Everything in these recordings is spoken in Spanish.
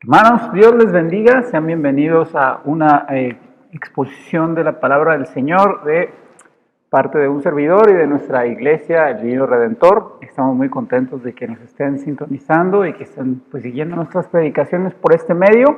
Hermanos, Dios les bendiga, sean bienvenidos a una exposición de la palabra del Señor de parte de un servidor y de nuestra iglesia, el Divino Redentor. Estamos muy contentos de que nos estén sintonizando y que estén siguiendo nuestras predicaciones por este medio.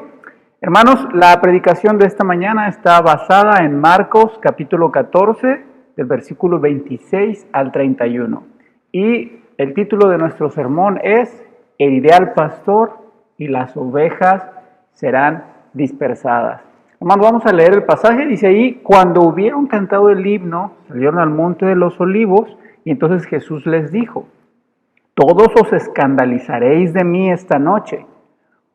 Hermanos, la predicación de esta mañana está basada en Marcos capítulo 14, del versículo 26 al 31. Y el título de nuestro sermón es "Heriré al pastor y las ovejas serán dispersadas". Hermanos, vamos a leer el pasaje. Dice ahí: cuando hubieron cantado el himno, salieron al monte de los olivos, y entonces Jesús les dijo: todos os escandalizaréis de mí esta noche,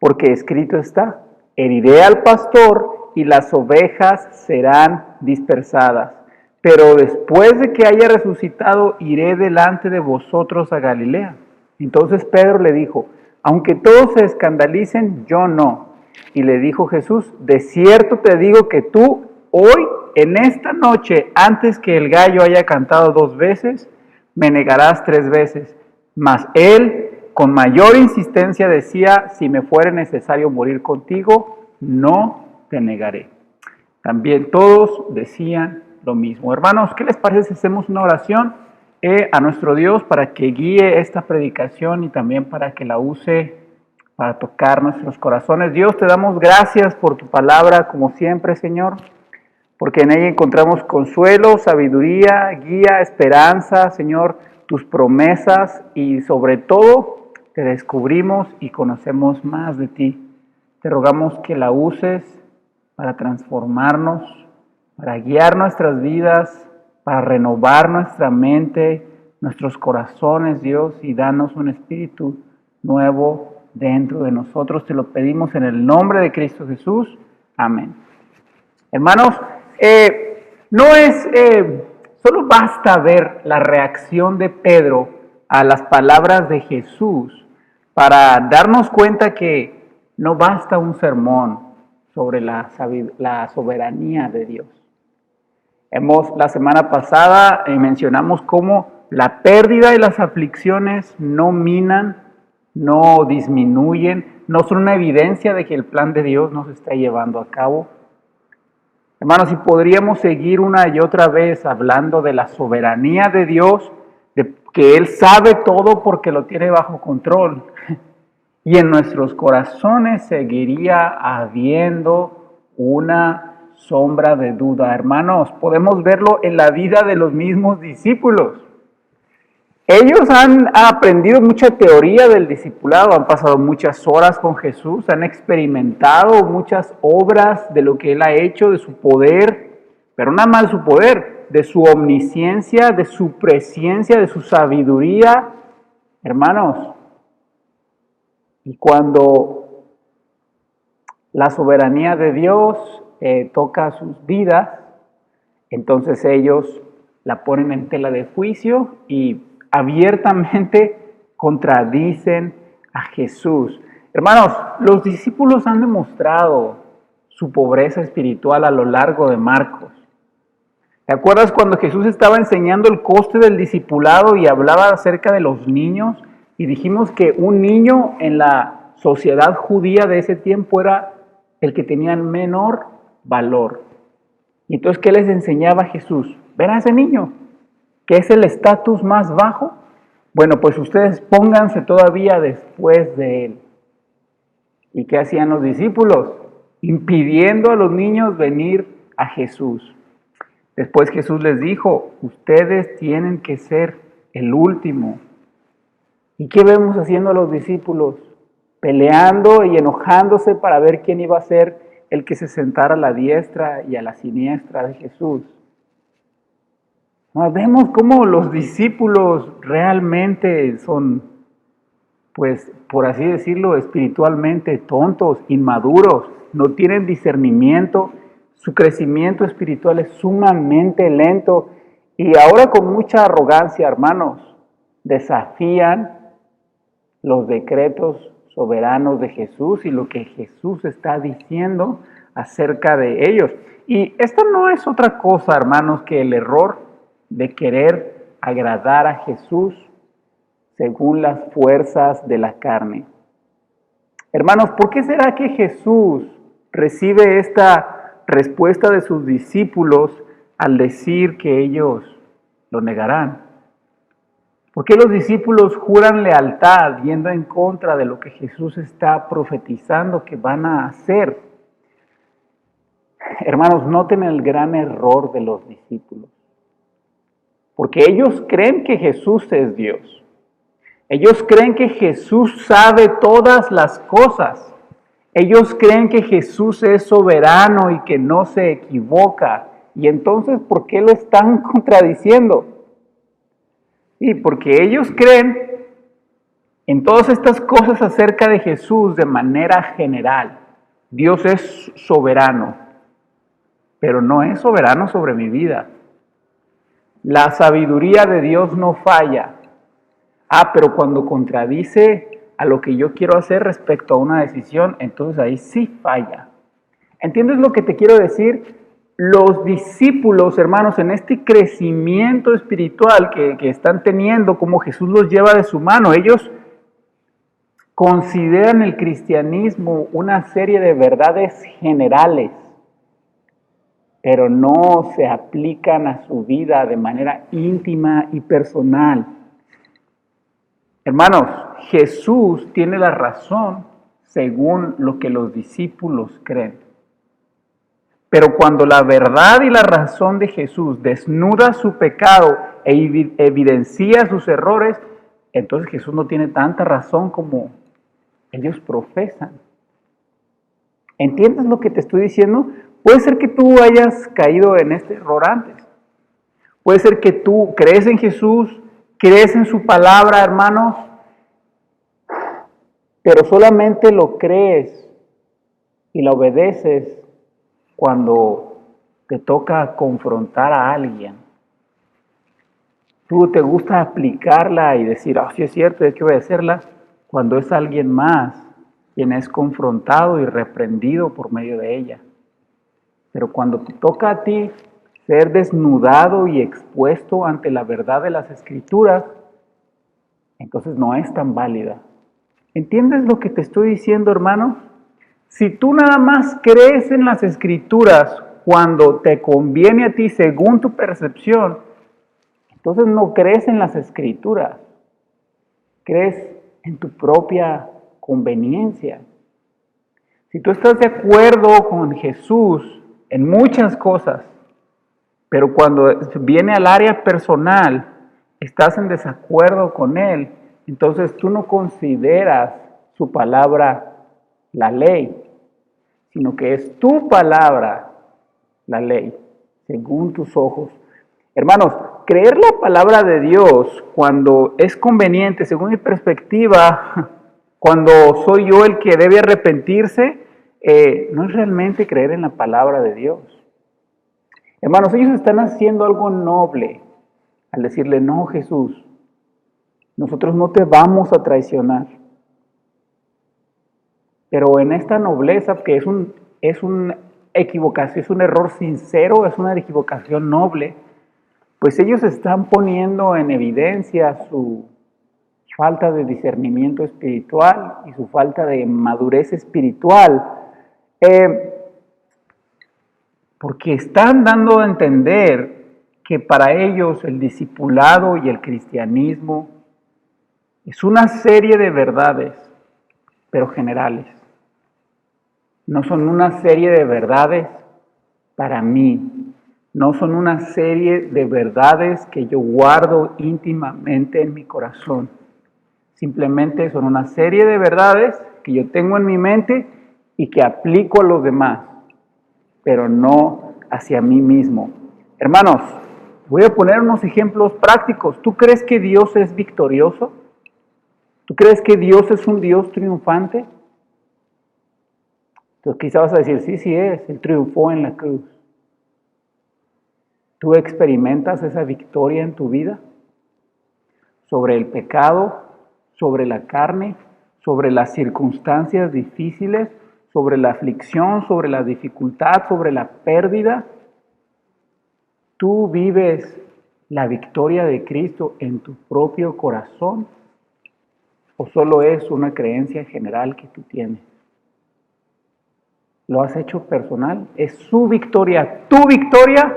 porque escrito está: heriré al pastor y las ovejas serán dispersadas. Pero después de que haya resucitado, iré delante de vosotros a Galilea. Entonces Pedro le dijo: aunque todos se escandalicen, yo no. Y le dijo Jesús: de cierto te digo que tú, hoy, en esta noche, antes que el gallo haya cantado 2 veces, me negarás 3 veces. Mas él, con mayor insistencia, decía: si me fuere necesario morir contigo, no te negaré. También todos decían lo mismo. Hermanos, ¿qué les parece si hacemos una oración a nuestro Dios para que guíe esta predicación y también para que la use para tocar nuestros corazones? Dios, te damos gracias por tu palabra, como siempre, Señor, porque en ella encontramos consuelo, sabiduría, guía, esperanza, Señor, tus promesas, y sobre todo te descubrimos y conocemos más de ti. Te rogamos que la uses para transformarnos, para guiar nuestras vidas, para renovar nuestra mente, nuestros corazones, Dios, y danos un espíritu nuevo dentro de nosotros. Te lo pedimos en el nombre de Cristo Jesús. Amén. Hermanos, solo basta ver la reacción de Pedro a las palabras de Jesús para darnos cuenta que no basta un sermón sobre la soberanía de Dios. La semana pasada mencionamos cómo la pérdida y las aflicciones no minan, no disminuyen, no son una evidencia de que el plan de Dios no se está llevando a cabo. Hermanos, si podríamos seguir una y otra vez hablando de la soberanía de Dios, de que Él sabe todo porque lo tiene bajo control, y en nuestros corazones seguiría habiendo una sombra de duda. Hermanos, podemos verlo en la vida de los mismos discípulos. Ellos han aprendido mucha teoría del discipulado, han pasado muchas horas con Jesús, han experimentado muchas obras de lo que Él ha hecho, de su poder, pero nada más de su poder, de su omnisciencia, de su presciencia, de su sabiduría. Hermanos, y cuando la soberanía de Dios toca sus vidas, entonces ellos la ponen en tela de juicio y abiertamente contradicen a Jesús. Hermanos, los discípulos han demostrado su pobreza espiritual a lo largo de Marcos. ¿Te acuerdas cuando Jesús estaba enseñando el coste del discipulado y hablaba acerca de los niños? Y dijimos que un niño en la sociedad judía de ese tiempo era el que tenía el menor valor. Y entonces, ¿qué les enseñaba Jesús? Ven a ese niño, que es el estatus más bajo. Bueno, pues ustedes pónganse todavía después de él. ¿Y qué hacían los discípulos? Impidiendo a los niños venir a Jesús. Después Jesús les dijo: ustedes tienen que ser el último. ¿Y qué vemos haciendo a los discípulos? Peleando y enojándose para ver quién iba a ser el que se sentara a la diestra y a la siniestra de Jesús. Vemos cómo los discípulos realmente son, pues, por así decirlo, espiritualmente tontos, inmaduros, no tienen discernimiento, su crecimiento espiritual es sumamente lento, y ahora con mucha arrogancia, hermanos, desafían los decretos soberanos de Jesús y lo que Jesús está diciendo acerca de ellos. Y esto no es otra cosa, hermanos, que el error de querer agradar a Jesús según las fuerzas de la carne. Hermanos, ¿por qué será que Jesús recibe esta respuesta de sus discípulos al decir que ellos lo negarán? ¿Por qué los discípulos juran lealtad yendo en contra de lo que Jesús está profetizando que van a hacer? Hermanos, noten el gran error de los discípulos. Porque ellos creen que Jesús es Dios. Ellos creen que Jesús sabe todas las cosas. Ellos creen que Jesús es soberano y que no se equivoca. Y entonces, ¿por qué lo están contradiciendo? Sí, porque ellos creen en todas estas cosas acerca de Jesús de manera general. Dios es soberano, pero no es soberano sobre mi vida. La sabiduría de Dios no falla. Pero cuando contradice a lo que yo quiero hacer respecto a una decisión, entonces ahí sí falla. ¿Entiendes lo que te quiero decir? Los discípulos, hermanos, en este crecimiento espiritual que están teniendo, como Jesús los lleva de su mano, ellos consideran el cristianismo una serie de verdades generales, pero no se aplican a su vida de manera íntima y personal. Hermanos, Jesús tiene la razón según lo que los discípulos creen. Pero cuando la verdad y la razón de Jesús desnuda su pecado e evidencia sus errores, entonces Jesús no tiene tanta razón como ellos profesan. ¿Entiendes lo que te estoy diciendo? Puede ser que tú hayas caído en este error antes. Puede ser que tú crees en Jesús, crees en su palabra, hermanos, pero solamente lo crees y lo obedeces cuando te toca confrontar a alguien. Tú te gusta aplicarla y decir, sí es cierto, hay que obedecerla, cuando es alguien más quien es confrontado y reprendido por medio de ella. Pero cuando te toca a ti ser desnudado y expuesto ante la verdad de las Escrituras, entonces no es tan válida. ¿Entiendes lo que te estoy diciendo, hermano? Si tú nada más crees en las Escrituras cuando te conviene a ti según tu percepción, entonces no crees en las Escrituras, crees en tu propia conveniencia. Si tú estás de acuerdo con Jesús en muchas cosas, pero cuando viene al área personal, estás en desacuerdo con Él, entonces tú no consideras su palabra la ley, sino que es tu palabra la ley, según tus ojos. Hermanos, creer la palabra de Dios cuando es conveniente, según mi perspectiva, cuando soy yo el que debe arrepentirse, no es realmente creer en la palabra de Dios. Hermanos, ellos están haciendo algo noble al decirle, no, Jesús, nosotros no te vamos a traicionar. Pero en esta nobleza, que es una equivocación, es un error sincero, es una equivocación noble, pues ellos están poniendo en evidencia su falta de discernimiento espiritual y su falta de madurez espiritual. Porque están dando a entender que para ellos el discipulado y el cristianismo es una serie de verdades, pero generales. No son una serie de verdades para mí. No son una serie de verdades que yo guardo íntimamente en mi corazón. Simplemente son una serie de verdades que yo tengo en mi mente y que aplico a los demás, pero no hacia mí mismo. Hermanos, voy a poner unos ejemplos prácticos. ¿Tú crees que Dios es victorioso? ¿Tú crees que Dios es un Dios triunfante? Entonces quizá vas a decir, sí es, Él triunfó en la cruz. ¿Tú experimentas esa victoria en tu vida? Sobre el pecado, sobre la carne, sobre las circunstancias difíciles, sobre la aflicción, sobre la dificultad, sobre la pérdida. ¿Tú vives la victoria de Cristo en tu propio corazón? ¿O solo es una creencia general que tú tienes? ¿Lo has hecho personal? ¿Es su victoria tu victoria?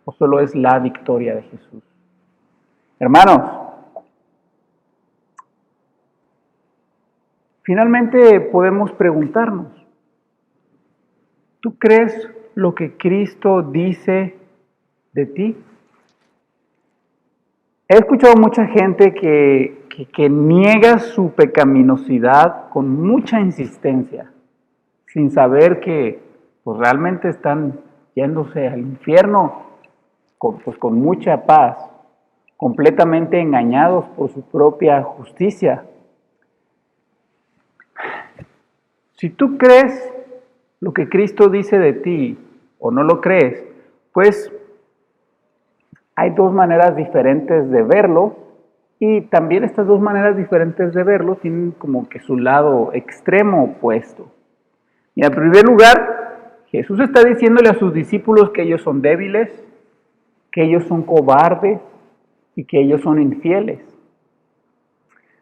¿O solo es la victoria de Jesús? Hermanos, finalmente podemos preguntarnos, ¿tú crees lo que Cristo dice de ti? He escuchado mucha gente que niega su pecaminosidad con mucha insistencia, sin saber que pues, realmente están yéndose al infierno con mucha paz, completamente engañados por su propia justicia. Si tú crees lo que Cristo dice de ti o no lo crees, pues hay dos maneras diferentes de verlo y también estas dos maneras diferentes de verlo tienen como que su lado extremo opuesto. Y en primer lugar, Jesús está diciéndole a sus discípulos que ellos son débiles, que ellos son cobardes y que ellos son infieles.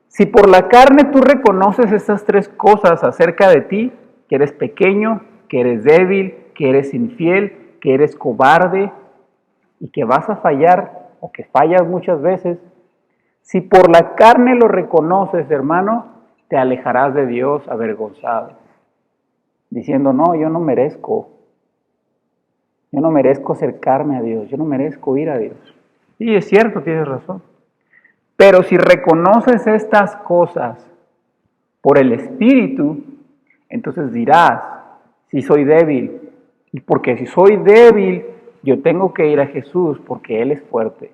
Si por la carne tú reconoces estas tres cosas acerca de ti, que eres pequeño, que eres débil, que eres infiel, que eres cobarde y que vas a fallar o que fallas muchas veces, si por la carne lo reconoces, hermano, te alejarás de Dios avergonzado, diciendo, no, yo no merezco acercarme a Dios, yo no merezco ir a Dios. Y es cierto, tienes razón. Pero si reconoces estas cosas por el Espíritu, entonces dirás, si soy débil, y porque si soy débil, yo tengo que ir a Jesús porque Él es fuerte.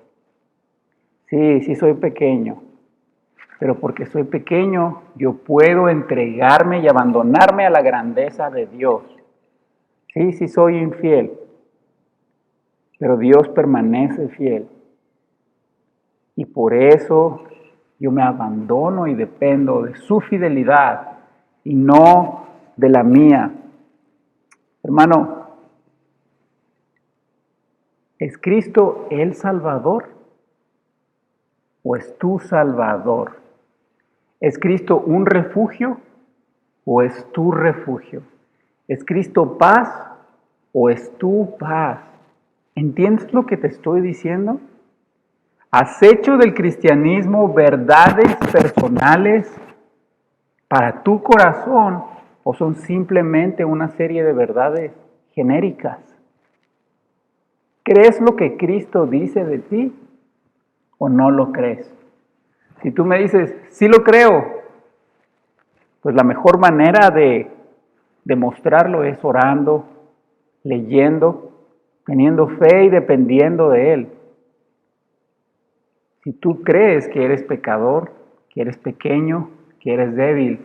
Sí soy pequeño, pero porque soy pequeño, yo puedo entregarme y abandonarme a la grandeza de Dios. Sí soy infiel, pero Dios permanece fiel. Y por eso yo me abandono y dependo de su fidelidad y no de la mía. Hermano, ¿es Cristo el Salvador o es tu Salvador? ¿Es Cristo un refugio o es tu refugio? ¿Es Cristo paz o es tu paz? ¿Entiendes lo que te estoy diciendo? ¿Has hecho del cristianismo verdades personales para tu corazón o son simplemente una serie de verdades genéricas? ¿Crees lo que Cristo dice de ti o no lo crees? Si tú me dices, sí lo creo, pues la mejor manera de demostrarlo es orando, leyendo, teniendo fe y dependiendo de Él. Si tú crees que eres pecador, que eres pequeño, que eres débil,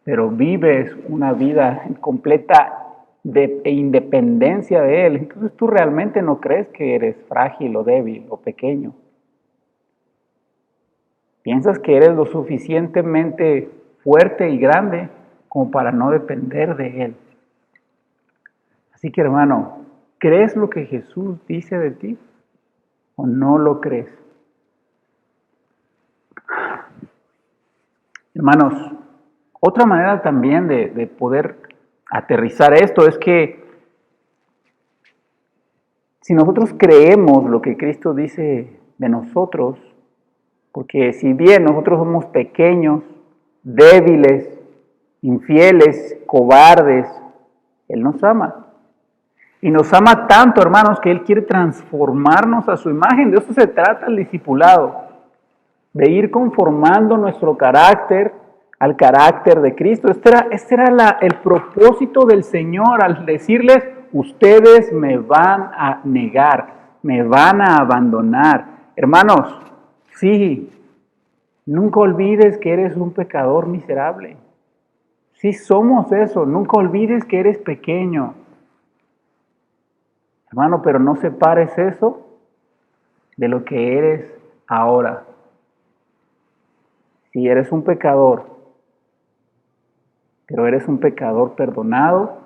pero vives una vida en completa independencia de Él, entonces tú realmente no crees que eres frágil o débil o pequeño. Piensas que eres lo suficientemente fuerte y grande como para no depender de Él. Así que hermano, ¿crees lo que Jesús dice de ti o no lo crees? Hermanos, otra manera también de poder aterrizar esto es que si nosotros creemos lo que Cristo dice de nosotros, porque si bien nosotros somos pequeños, débiles, infieles, cobardes, Él nos ama. Y nos ama tanto, hermanos, que Él quiere transformarnos a su imagen. De eso se trata el discipulado, de ir conformando nuestro carácter al carácter de Cristo. Este era el propósito del Señor al decirles, ustedes me van a negar, me van a abandonar. Hermanos, sí, nunca olvides que eres un pecador miserable. Sí somos eso, nunca olvides que eres pequeño. Hermano, pero no separes eso de lo que eres ahora. Si eres un pecador, pero eres un pecador perdonado,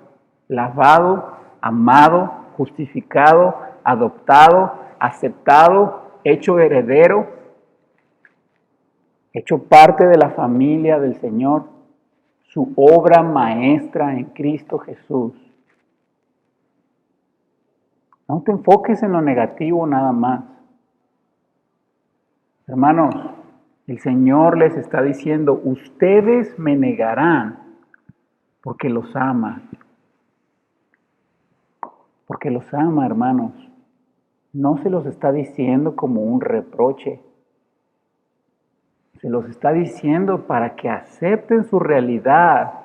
lavado, amado, justificado, adoptado, aceptado, hecho heredero, hecho parte de la familia del Señor, su obra maestra en Cristo Jesús. No te enfoques en lo negativo nada más. Hermanos, el Señor les está diciendo, ustedes me negarán porque los ama. Porque los ama, hermanos. No se los está diciendo como un reproche. Se los está diciendo para que acepten su realidad.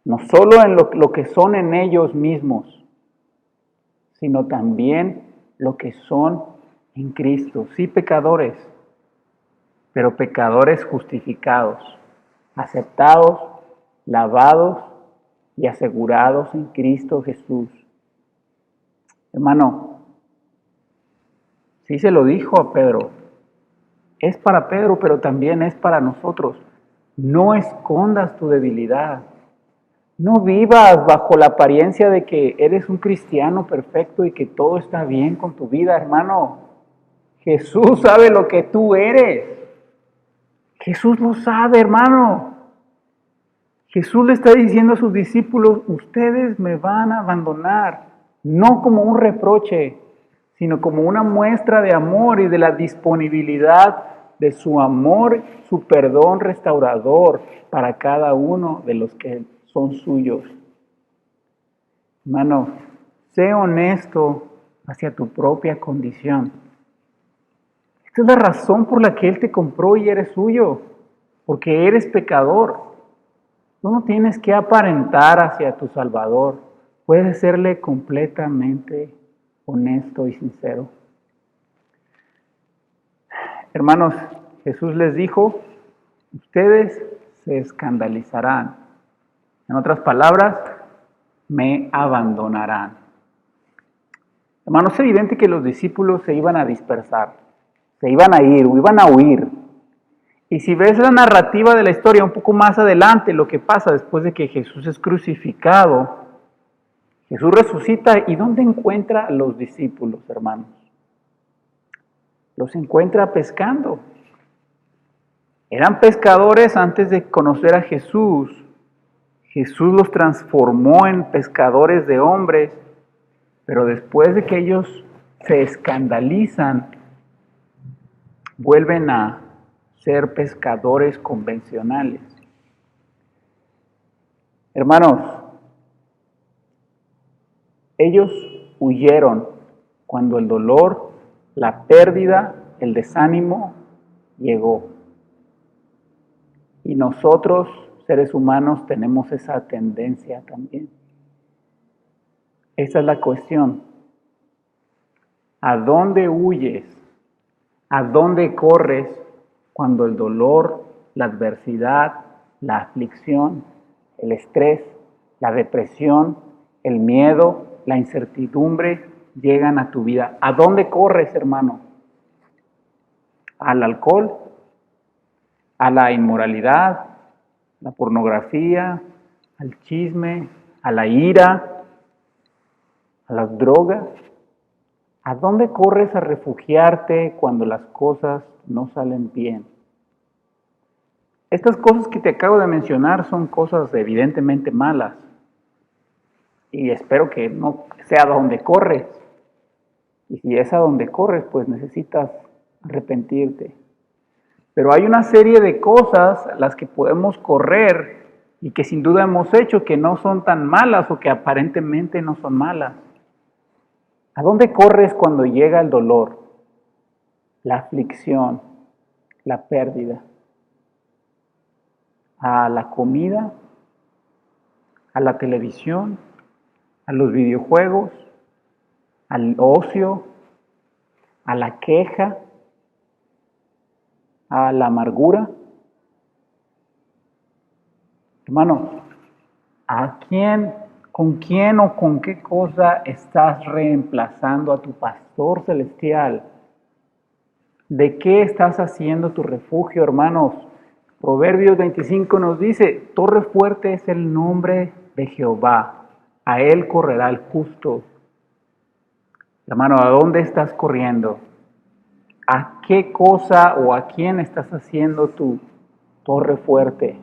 No solo en lo que son en ellos mismos, sino también lo que son en Cristo. Sí, pecadores, pero pecadores justificados, aceptados, lavados y asegurados en Cristo Jesús. Hermano, sí se lo dijo a Pedro. Es para Pedro, pero también es para nosotros. No escondas tu debilidad. No vivas bajo la apariencia de que eres un cristiano perfecto y que todo está bien con tu vida, hermano. Jesús sabe lo que tú eres. Jesús lo sabe, hermano. Jesús le está diciendo a sus discípulos, ustedes me van a abandonar, no como un reproche, sino como una muestra de amor y de la disponibilidad de su amor, su perdón restaurador para cada uno de los que son suyos. Hermano, sé honesto hacia tu propia condición. Esta es la razón por la que Él te compró y eres suyo, porque eres pecador. Tú no tienes que aparentar hacia tu Salvador, puedes serle completamente honesto y sincero. Hermanos, Jesús les dijo, ustedes se escandalizarán. En otras palabras, me abandonarán. Hermanos, es evidente que los discípulos se iban a dispersar, se iban a ir, o iban a huir. Y si ves la narrativa de la historia un poco más adelante, lo que pasa después de que Jesús es crucificado, Jesús resucita, ¿y dónde encuentra a los discípulos, hermanos? Los encuentra pescando. Eran pescadores antes de conocer a Jesús. Jesús los transformó en pescadores de hombres, pero después de que ellos se escandalizan, vuelven a ser pescadores convencionales. Hermanos, ellos huyeron cuando el dolor, la pérdida, el desánimo llegó. Y nosotros, seres humanos, tenemos esa tendencia también. Esa es la cuestión. ¿A dónde huyes? ¿A dónde corres cuando el dolor, la adversidad, la aflicción, el estrés, la depresión, el miedo, la incertidumbre llegan a tu vida? ¿A dónde corres, hermano? ¿Al alcohol? ¿A la inmoralidad? ¿La pornografía? ¿Al chisme? ¿A la ira? ¿A las drogas? ¿A dónde corres a refugiarte cuando las cosas no salen bien? Estas cosas que te acabo de mencionar son cosas evidentemente malas. Y espero que no sea a donde corres. Y si es a donde corres, pues necesitas arrepentirte. Pero hay una serie de cosas a las que podemos correr y que sin duda hemos hecho que no son tan malas o que aparentemente no son malas. ¿A dónde corres cuando llega el dolor, la aflicción, la pérdida? ¿A la comida? ¿A la televisión? ¿A los videojuegos? ¿Al ocio? ¿A la queja? ¿A la amargura? Hermano, con quién o con qué cosa estás reemplazando a tu pastor celestial? ¿De qué estás haciendo tu refugio, hermanos? Proverbios 25 nos dice, torre fuerte es el nombre de Jehová, a él correrá el justo. Hermano, ¿a dónde estás corriendo? ¿A qué cosa o a quién estás haciendo tu torre fuerte?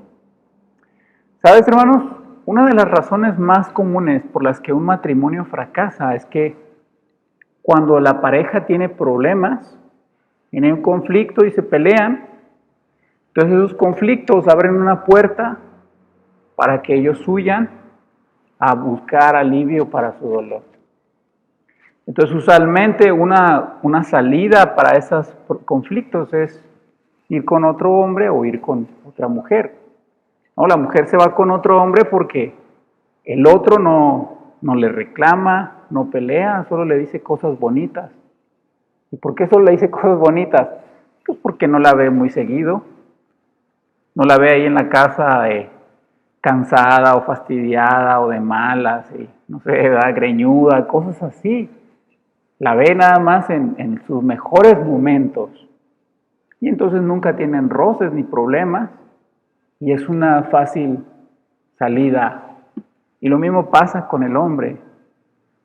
¿Sabes, hermanos? Una de las razones más comunes por las que un matrimonio fracasa es que cuando la pareja tiene problemas, tiene un conflicto y se pelean, entonces esos conflictos abren una puerta para que ellos huyan a buscar alivio para su dolor. Entonces, usualmente una salida para esos conflictos es ir con otro hombre o ir con otra mujer. ¿No? La mujer se va con otro hombre porque el otro no le reclama, no pelea, solo le dice cosas bonitas. ¿Y por qué solo le dice cosas bonitas? Pues porque no la ve muy seguido, no la ve ahí en la casa cansada o fastidiada o de malas, y, no sé, greñuda, cosas así. La ve nada más en sus mejores momentos. Y entonces nunca tienen roces ni problemas. Y es una fácil salida. Y lo mismo pasa con el hombre.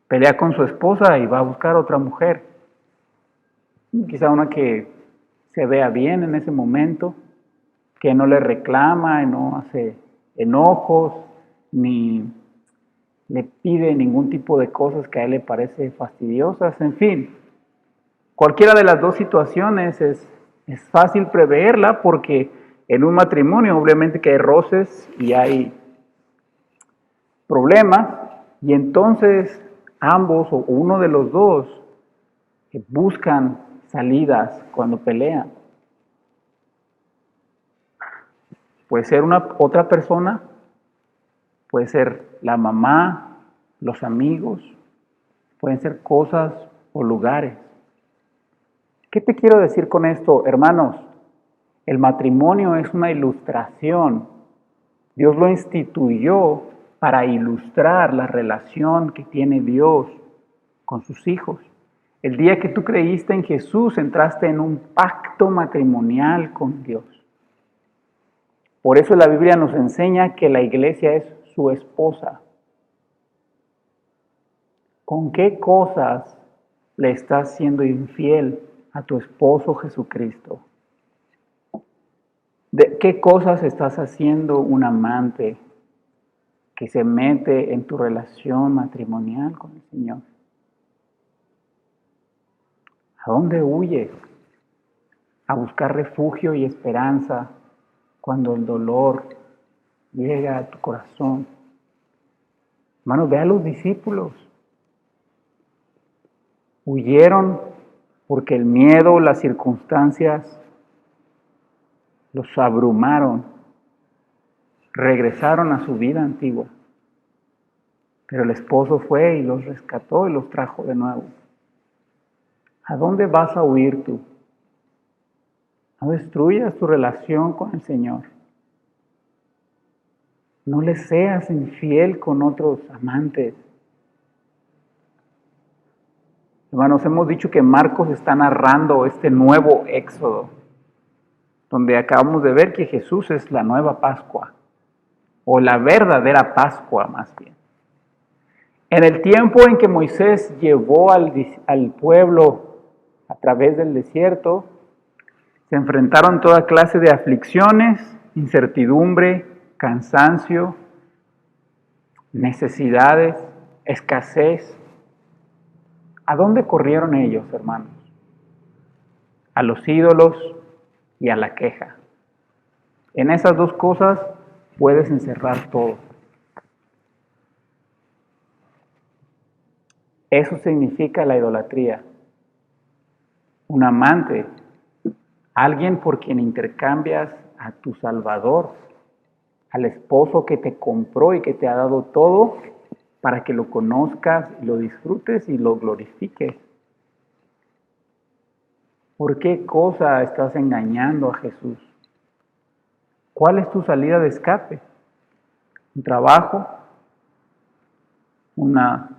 Pelea con su esposa y va a buscar otra mujer. Quizá una que se vea bien en ese momento, que no le reclama, no hace enojos, ni le pide ningún tipo de cosas que a él le parece fastidiosas. En fin, cualquiera de las dos situaciones es fácil preverla porque en un matrimonio obviamente que hay roces y hay problemas y entonces ambos o uno de los dos buscan salidas cuando pelean. Puede ser otra persona, puede ser la mamá, los amigos, pueden ser cosas o lugares. ¿Qué te quiero decir con esto, hermanos? El matrimonio es una ilustración. Dios lo instituyó para ilustrar la relación que tiene Dios con sus hijos. El día que tú creíste en Jesús, entraste en un pacto matrimonial con Dios. Por eso la Biblia nos enseña que la iglesia es su esposa. ¿Con qué cosas le estás siendo infiel a tu esposo Jesucristo? ¿De qué cosas estás haciendo un amante que se mete en tu relación matrimonial con el Señor? ¿A dónde huyes? A buscar refugio y esperanza cuando el dolor llega a tu corazón. Hermanos, ve a los discípulos. Huyeron porque el miedo, las circunstancias los abrumaron. Regresaron a su vida antigua. Pero el esposo fue y los rescató y los trajo de nuevo. ¿A dónde vas a huir tú? No destruyas tu relación con el Señor. No le seas infiel con otros amantes. Hermanos, hemos dicho que Marcos está narrando este nuevo éxodo, donde acabamos de ver que Jesús es la nueva Pascua, o la verdadera Pascua más bien. En el tiempo en que Moisés llevó al pueblo a través del desierto, se enfrentaron toda clase de aflicciones, incertidumbre, cansancio, necesidades, escasez. ¿A dónde corrieron ellos, hermanos? A los ídolos y a la queja. En esas dos cosas puedes encerrar todo. Eso significa la idolatría. Un amante, alguien por quien intercambias a tu Salvador, al esposo que te compró y que te ha dado todo para que lo conozcas, lo disfrutes y lo glorifiques. ¿Por qué cosa estás engañando a Jesús? ¿Cuál es tu salida de escape? ¿Un trabajo? ¿Una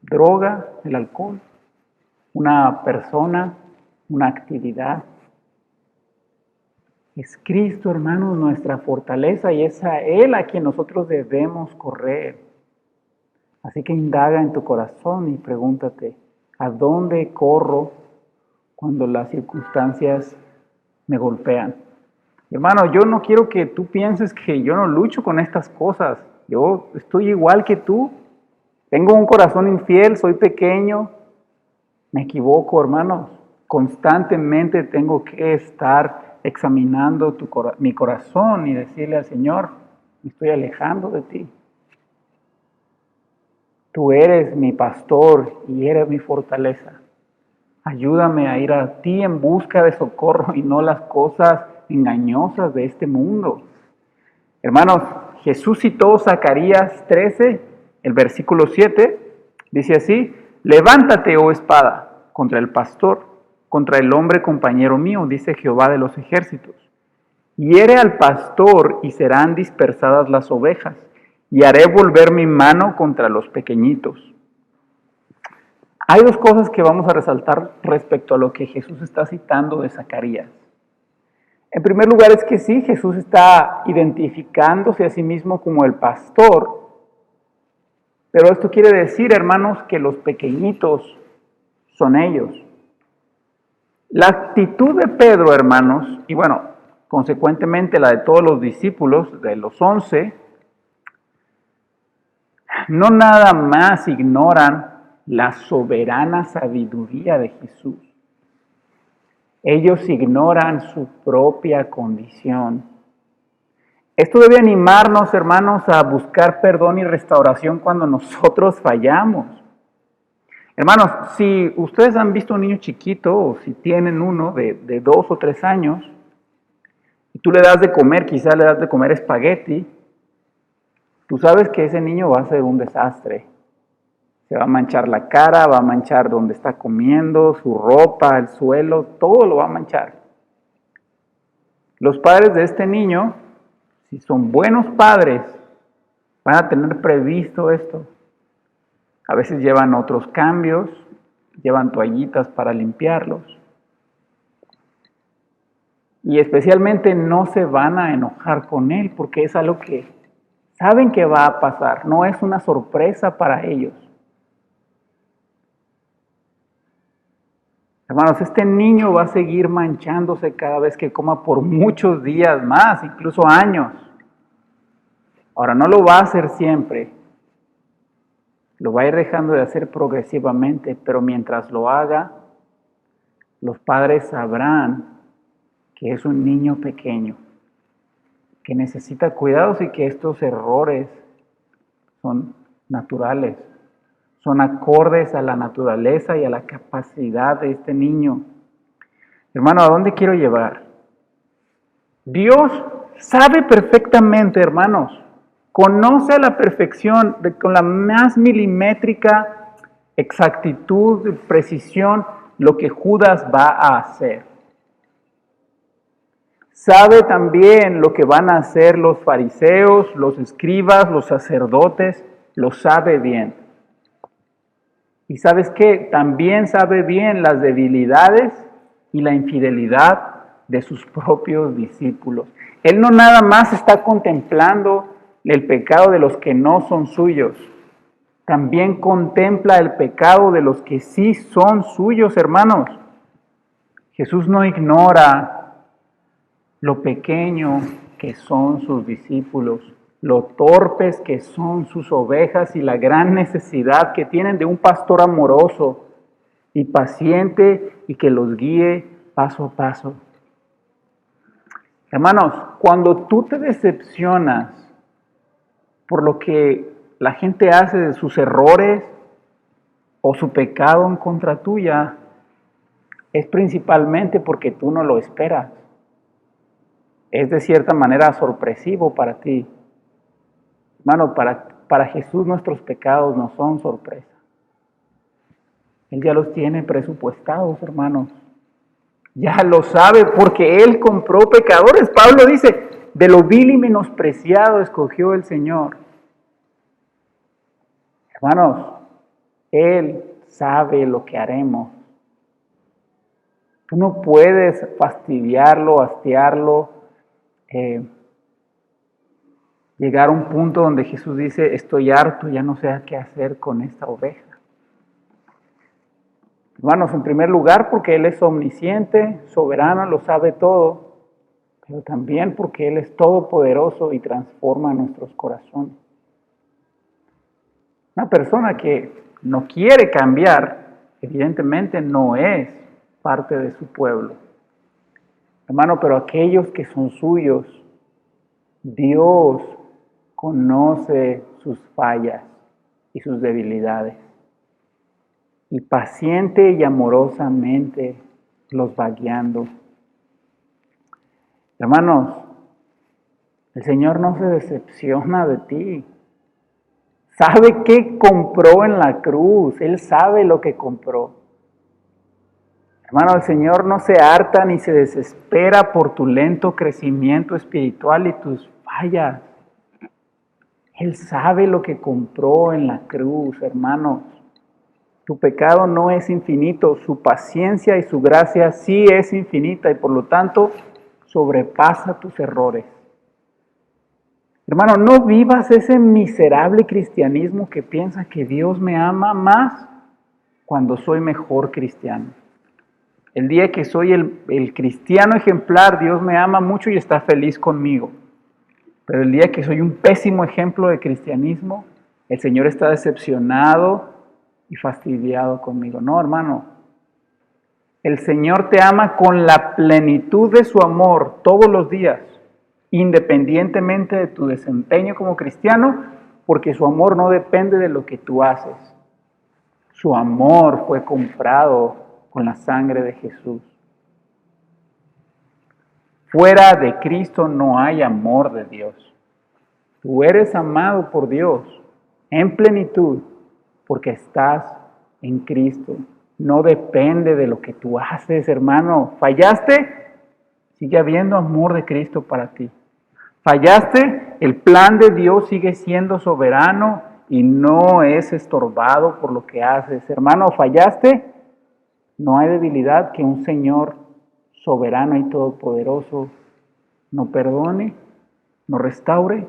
droga? ¿El alcohol? ¿Una persona? ¿Una actividad? Es Cristo, hermanos, nuestra fortaleza y es a Él a quien nosotros debemos correr. Así que indaga en tu corazón y pregúntate, ¿a dónde corro cuando las circunstancias me golpean. Hermano, yo no quiero que tú pienses que yo no lucho con estas cosas. Yo estoy igual que tú. Tengo un corazón infiel, soy pequeño, me equivoco, hermanos. Constantemente tengo que estar examinando mi corazón y decirle al Señor, me estoy alejando de ti. Tú eres mi pastor y eres mi fortaleza. Ayúdame a ir a ti en busca de socorro y no las cosas engañosas de este mundo. Hermanos, Jesús citó Zacarías 13, el versículo 7, dice así: levántate, oh espada, contra el pastor, contra el hombre compañero mío, dice Jehová de los ejércitos. Hiere al pastor y serán dispersadas las ovejas, y haré volver mi mano contra los pequeñitos. Hay dos cosas que vamos a resaltar respecto a lo que Jesús está citando de Zacarías. En primer lugar es que sí, Jesús está identificándose a sí mismo como el pastor, pero esto quiere decir, hermanos, que los pequeñitos son ellos. La actitud de Pedro, hermanos, y bueno, consecuentemente la de todos los discípulos, de los 11, no nada más ignoran la soberana sabiduría de Jesús. Ellos ignoran su propia condición. Esto debe animarnos, hermanos, a buscar perdón y restauración cuando nosotros fallamos. Hermanos, si ustedes han visto un niño chiquito, o si tienen uno de 2 o 3 años, y tú le das de comer, quizás le das de comer espagueti, tú sabes que ese niño va a ser un desastre. Se va a manchar la cara, va a manchar donde está comiendo, su ropa, el suelo, todo lo va a manchar. Los padres de este niño, si son buenos padres, van a tener previsto esto. A veces llevan otros cambios, llevan toallitas para limpiarlos. Y especialmente no se van a enojar con él porque es algo que saben que va a pasar, no es una sorpresa para ellos. Hermanos, este niño va a seguir manchándose cada vez que coma por muchos días más, incluso años. Ahora, no lo va a hacer siempre. Lo va a ir dejando de hacer progresivamente, pero mientras lo haga, los padres sabrán que es un niño pequeño, que necesita cuidados y que estos errores son naturales. Son acordes a la naturaleza y a la capacidad de este niño. Hermano, ¿a dónde quiero llevar? Dios sabe perfectamente, hermanos, conoce a la perfección, con la más milimétrica exactitud y precisión, lo que Judas va a hacer. Sabe también lo que van a hacer los fariseos, los escribas, los sacerdotes, lo sabe bien. Y ¿sabes qué? También sabe bien las debilidades y la infidelidad de sus propios discípulos. Él no nada más está contemplando el pecado de los que no son suyos, también contempla el pecado de los que sí son suyos, hermanos. Jesús no ignora lo pequeño que son sus discípulos, lo torpes que son sus ovejas y la gran necesidad que tienen de un pastor amoroso y paciente y que los guíe paso a paso. Hermanos, cuando tú te decepcionas por lo que la gente hace de sus errores o su pecado en contra tuya, es principalmente porque tú no lo esperas. Es de cierta manera sorpresivo para ti. Hermano, para Jesús nuestros pecados no son sorpresa. Él ya los tiene presupuestados, hermanos. Ya lo sabe porque Él compró pecadores. Pablo dice, de lo vil y menospreciado escogió el Señor. Hermanos, Él sabe lo que haremos. Tú no puedes fastidiarlo, hastiarlo, llegar a un punto donde Jesús dice, estoy harto, ya no sé qué hacer con esta oveja. Hermanos, en primer lugar porque Él es omnisciente, soberano, lo sabe todo, pero también porque Él es todopoderoso y transforma nuestros corazones. Una persona que no quiere cambiar, evidentemente no es parte de su pueblo. Hermano, pero aquellos que son suyos, Dios conoce sus fallas y sus debilidades. Y paciente y amorosamente los va guiando. Hermanos, el Señor no se decepciona de ti. Sabe qué compró en la cruz. Él sabe lo que compró. Hermano, el Señor no se harta ni se desespera por tu lento crecimiento espiritual y tus fallas. Él sabe lo que compró en la cruz, hermanos. Tu pecado no es infinito, su paciencia y su gracia sí es infinita y por lo tanto sobrepasa tus errores. Hermano, no vivas ese miserable cristianismo que piensa que Dios me ama más cuando soy mejor cristiano. El día que soy el cristiano ejemplar, Dios me ama mucho y está feliz conmigo. Pero el día que soy un pésimo ejemplo de cristianismo, el Señor está decepcionado y fastidiado conmigo. No, hermano. El Señor te ama con la plenitud de su amor todos los días, independientemente de tu desempeño como cristiano, porque su amor no depende de lo que tú haces. Su amor fue comprado con la sangre de Jesús. Fuera de Cristo no hay amor de Dios. Tú eres amado por Dios en plenitud porque estás en Cristo. No depende de lo que tú haces, hermano. ¿Fallaste? Sigue habiendo amor de Cristo para ti. ¿Fallaste? El plan de Dios sigue siendo soberano y no es estorbado por lo que haces. Hermano, ¿fallaste? No hay debilidad que un Señor soberano y todopoderoso no perdone, no restaure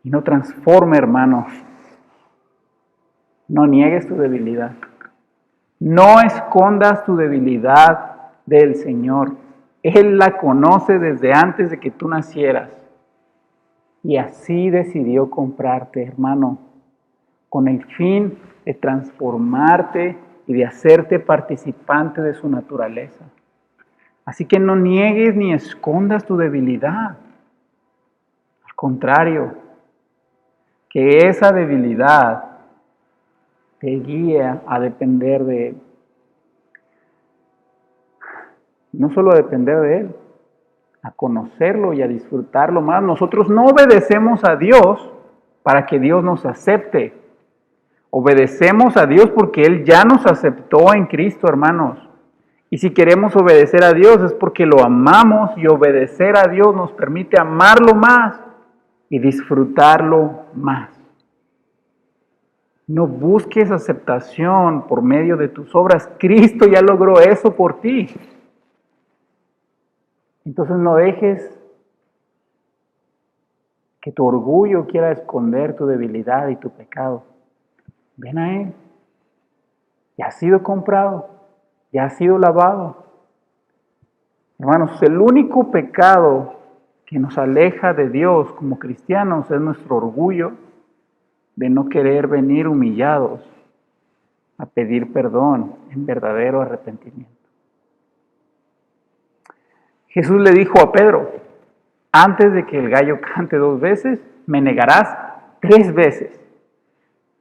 y no transforme, hermanos. No niegues tu debilidad. No escondas tu debilidad del Señor. Él la conoce desde antes de que tú nacieras. Y así decidió comprarte, hermano, con el fin de transformarte y de hacerte participante de su naturaleza. Así que no niegues ni escondas tu debilidad. Al contrario, que esa debilidad te guía a depender de Él. No solo a depender de Él, a conocerlo y a disfrutarlo más. Nosotros no obedecemos a Dios para que Dios nos acepte. Obedecemos a Dios porque Él ya nos aceptó en Cristo, hermanos. Y si queremos obedecer a Dios es porque lo amamos y obedecer a Dios nos permite amarlo más y disfrutarlo más. No busques aceptación por medio de tus obras. Cristo ya logró eso por ti. Entonces no dejes que tu orgullo quiera esconder tu debilidad y tu pecado. Ven a Él. Ya has sido comprado. Ya has sido lavado. Hermanos, el único pecado que nos aleja de Dios como cristianos es nuestro orgullo de no querer venir humillados a pedir perdón en verdadero arrepentimiento. Jesús le dijo a Pedro, antes de que el gallo cante 2 veces, me negarás 3 veces.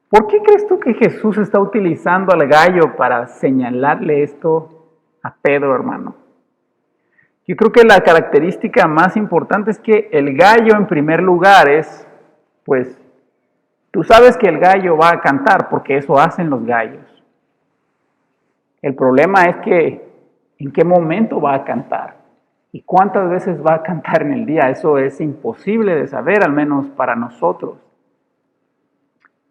¿Por qué crees tú que Jesús está utilizando al gallo para señalarle esto a Pedro, hermano? Yo creo que la característica más importante es que el gallo en primer lugar es, pues, tú sabes que el gallo va a cantar porque eso hacen los gallos. El problema es que en qué momento va a cantar y cuántas veces va a cantar en el día. Eso es imposible de saber, al menos para nosotros.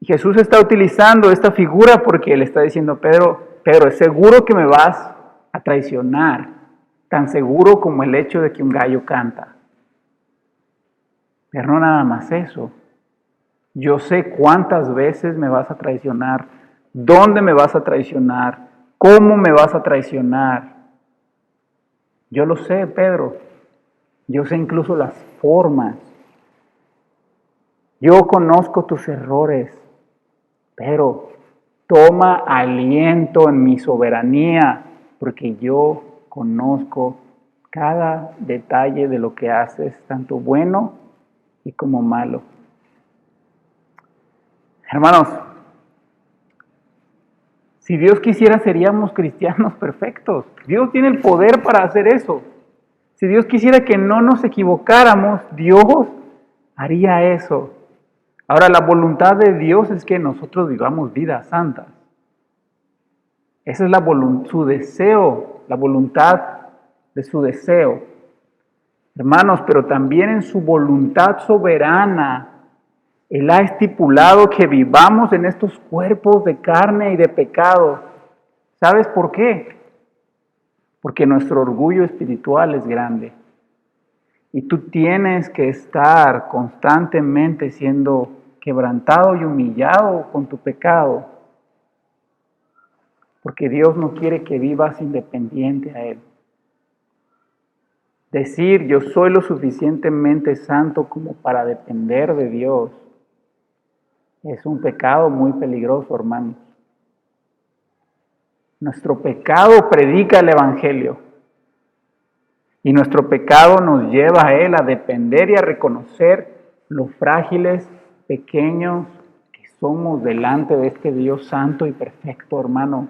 Y Jesús está utilizando esta figura porque le está diciendo, Pedro, es seguro que me vas a traicionar, tan seguro como el hecho de que un gallo canta. Pero no nada más eso. Yo sé cuántas veces me vas a traicionar, dónde me vas a traicionar, ¿Cómo me vas a traicionar? Yo lo sé, Pedro. Yo sé incluso las formas. Yo conozco tus errores, pero toma aliento en mi soberanía, porque yo conozco cada detalle de lo que haces, tanto bueno y como malo. Hermanos, si Dios quisiera, seríamos cristianos perfectos. Dios tiene el poder para hacer eso. Si Dios quisiera que no nos equivocáramos, Dios haría eso. Ahora, la voluntad de Dios es que nosotros vivamos vidas santas. Esa es su deseo, la voluntad de su deseo. Hermanos, pero también en su voluntad soberana, Él ha estipulado que vivamos en estos cuerpos de carne y de pecado. ¿Sabes por qué? Porque nuestro orgullo espiritual es grande. Y tú tienes que estar constantemente siendo quebrantado y humillado con tu pecado. Porque Dios no quiere que vivas independiente a Él. Decir yo soy lo suficientemente santo como para depender de Dios es un pecado muy peligroso, hermanos. Nuestro pecado predica el Evangelio. Y nuestro pecado nos lleva a Él a depender y a reconocer lo frágiles, pequeños que somos delante de este Dios santo y perfecto, hermano.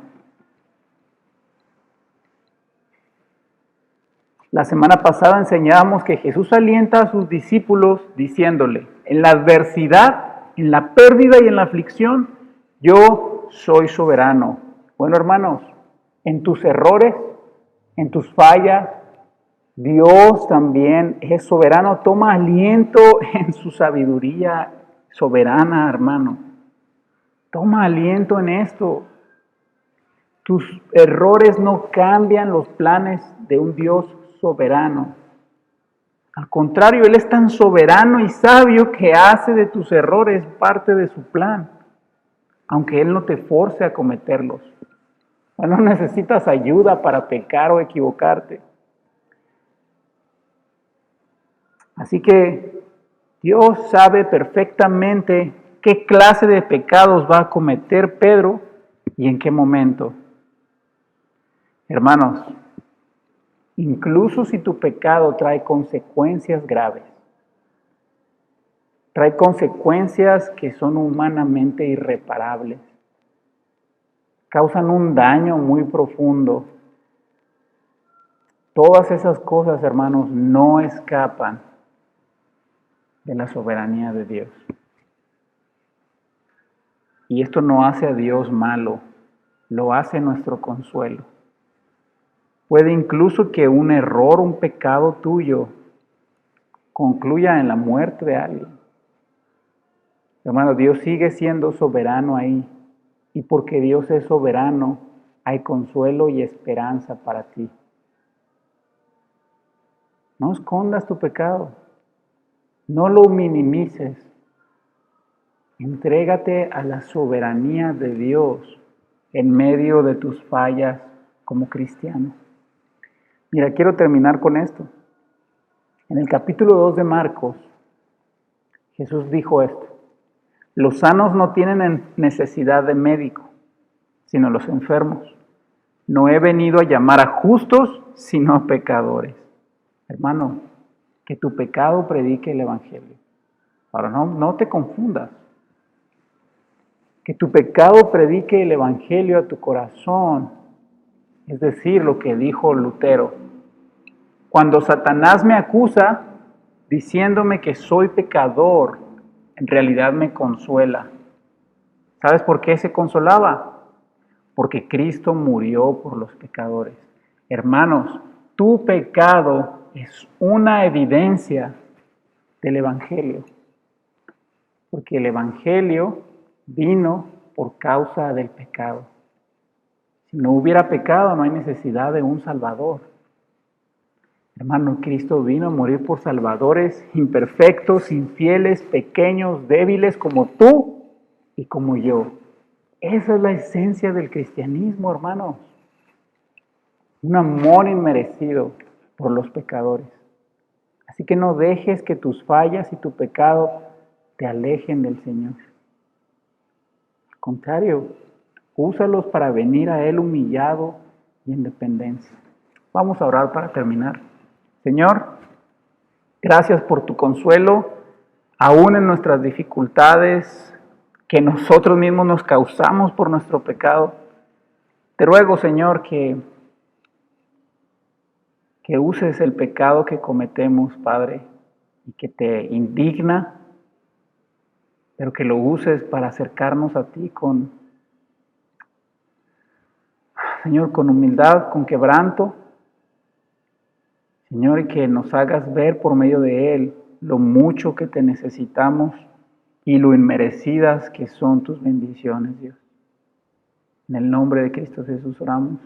La semana pasada enseñábamos que Jesús alienta a sus discípulos diciéndole, en la adversidad, en la pérdida y en la aflicción, yo soy soberano. Bueno, hermanos, en tus errores, en tus fallas, Dios también es soberano. Toma aliento en su sabiduría soberana, hermano. Toma aliento en esto. Tus errores no cambian los planes de un Dios soberano. Al contrario, Él es tan soberano y sabio que hace de tus errores parte de su plan, aunque Él no te force a cometerlos. No necesitas ayuda para pecar o equivocarte. Así que Dios sabe perfectamente qué clase de pecados va a cometer Pedro y en qué momento. Hermanos, incluso si tu pecado trae consecuencias graves, trae consecuencias que son humanamente irreparables, causan un daño muy profundo, todas esas cosas, hermanos, no escapan de la soberanía de Dios. Y esto no hace a Dios malo, lo hace nuestro consuelo. Puede incluso que un error, un pecado tuyo, concluya en la muerte de alguien. Hermano, Dios sigue siendo soberano ahí. Y porque Dios es soberano, hay consuelo y esperanza para ti. No escondas tu pecado. No lo minimices. Entrégate a la soberanía de Dios en medio de tus fallas como cristiano. Mira, quiero terminar con esto. En el capítulo 2 de Marcos, Jesús dijo esto: los sanos no tienen necesidad de médico, sino los enfermos. No he venido a llamar a justos, sino a pecadores. Hermano, que tu pecado predique el Evangelio. Ahora, no te confundas. Que tu pecado predique el Evangelio a tu corazón. Es decir, lo que dijo Lutero. Cuando Satanás me acusa, diciéndome que soy pecador, en realidad me consuela. ¿Sabes por qué se consolaba? Porque Cristo murió por los pecadores. Hermanos, tu pecado es una evidencia del Evangelio. Porque el Evangelio vino por causa del pecado. Si no hubiera pecado, no hay necesidad de un Salvador. Hermano, Cristo vino a morir por salvadores imperfectos, infieles, pequeños, débiles como tú y como yo. Esa es la esencia del cristianismo, hermanos. un amor inmerecido por los pecadores. Así que no dejes que tus fallas y tu pecado te alejen del Señor. Al contrario, úsalos para venir a Él humillado y en dependencia. Vamos a orar para terminar. Señor, gracias por tu consuelo, aún en nuestras dificultades que nosotros mismos nos causamos por nuestro pecado. Te ruego, Señor, que uses el pecado que cometemos, Padre, y que te indigna, pero que lo uses para acercarnos a ti Señor, con humildad, con quebranto, Señor, y que nos hagas ver por medio de Él lo mucho que te necesitamos y lo inmerecidas que son tus bendiciones, Dios. En el nombre de Cristo Jesús oramos.